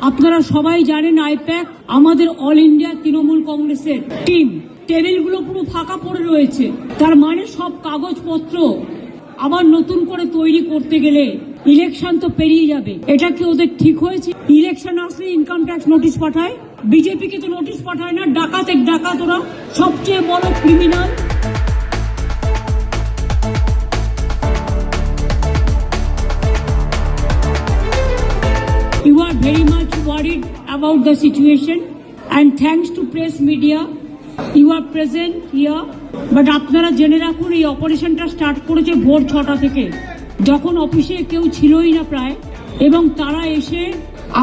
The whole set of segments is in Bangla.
আপনারা সবাই জানেন আইপ্যাক আমাদের অল ইন্ডিয়া তৃণমূল কংগ্রেসের টিম। টেবিলগুলো পুরো ফাঁকা পড়ে রয়েছে, তার মানে সব কাগজপত্র আবার নতুন করে তৈরি করতে গেলে ইলেকশন তো পেরিয়ে যাবে। এটা কি ওদের ঠিক হয়েছে? ইলেকশন আসলে ইনকাম ট্যাক্স নোটিশ পাঠায়, বিজেপিকে তো নোটিশ পাঠায় না। ডাকাত ওরা সবচেয়ে বড় criminal. You are very much worried about the situation, and thanks to press media, you are present here. But আপনারা জেনে রাখুন, এই অপারেশনটা স্টার্ট করেছে ভোর 6টা থেকে, যখন অফিসে কেউ ছিলই না প্রায়, এবং তারা এসে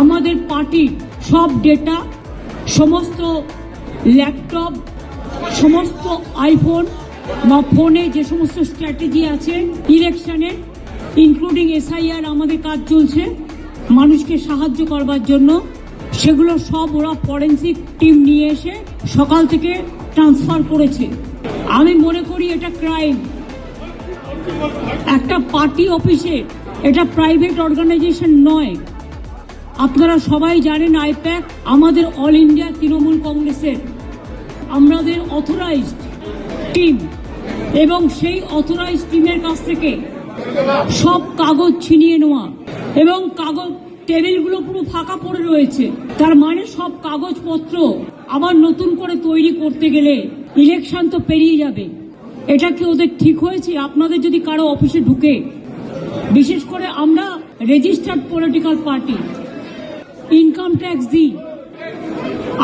আমাদের পার্টির সব ডেটা, সমস্ত ল্যাপটপ, সমস্ত আইফোন বা ফোনে যে সমস্ত স্ট্র্যাটেজি আছে ইলেকশনের, ইনক্লুডিং SIR আমাদের কাজ চলছে মানুষকে সাহায্য করবার জন্য, সেগুলো সব ওরা ফরেন্সিক টিম নিয়ে এসে সকাল থেকে ট্রান্সফার করেছে। আমি মনে করি এটা ক্রাইম। একটা পার্টি অফিসে, এটা প্রাইভেট অর্গানাইজেশন নয়। আপনারা সবাই জানেন আইপ্যাক আমাদের অল ইন্ডিয়া তৃণমূল কংগ্রেসের আমাদের অথরাইজড টিম, এবং সেই অথরাইজড টিমের কাছ থেকে সব কাগজ ছিনিয়ে নেওয়া, এবং কাগজ টেবিলগুলো পুরো ফাঁকা পড়ে রয়েছে, তার মানে সব কাগজপত্র আবার নতুন করে তৈরি করতে গেলে ইলেকশন তো পেরিয়ে যাবে। এটা কি ওদের ঠিক হয়েছে? আপনাদের যদি কারো অফিসে ঢুকে, বিশেষ করে আমরা registered political party, income tax দিই,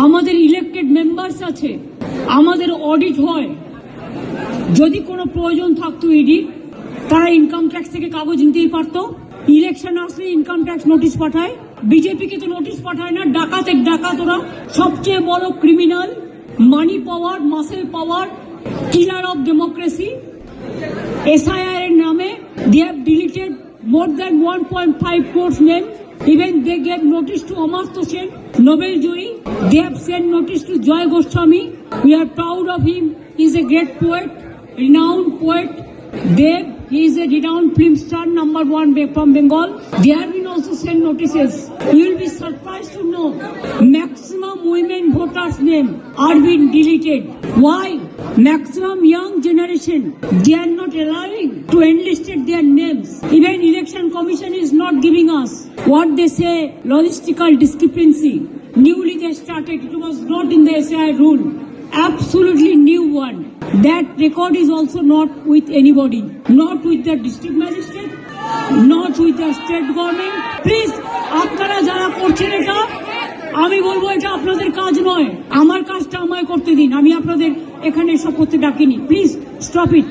আমাদের ইলেক্টেড মেম্বার্স আছে, আমাদের অডিট হয়, যদি কোনো প্রয়োজন থাকতো ইডি, তারা ইনকাম ট্যাক্স থেকে কাগজ নিতেই পারতো। ইলেকশন আসলে ইনকাম ট্যাক্স নোটিশ পাঠায়, বিজেপিকে তো নোটিশ পাঠায় না। ডাকাত ওরা সবচেয়ে বড় criminal, money power, muscle power, killer of democracy. SIR এর নামে they have deleted more than 1.5 crores name. Even they gave notice to Amartya Sen, Nobel Joy. They have sent notice to Joy Goswami. We are proud of him. He is a great poet, renowned poet. Dev, he is a renowned film star, #1 from Bengal. They have been also sent notices. You will be surprised to know maximum women voters' name are being deleted. Why? Maximum young generation, they are not allowing to enlist their names. Even election commission is not giving us what they say logistical discrepancy. Newly they started, it was not in the SIR rule. Absolutely new one. That record is also not with anybody, not with the district magistrate, not with the state government. Please, আপনারা যারা করছেন এটা, আমি বলবো এটা আপনাদের কাজ নয়। আমার কাজটা আমায় করতে দিন, আমি আপনাদের এখানে এসব করতে ডাকিনি। Please stop it.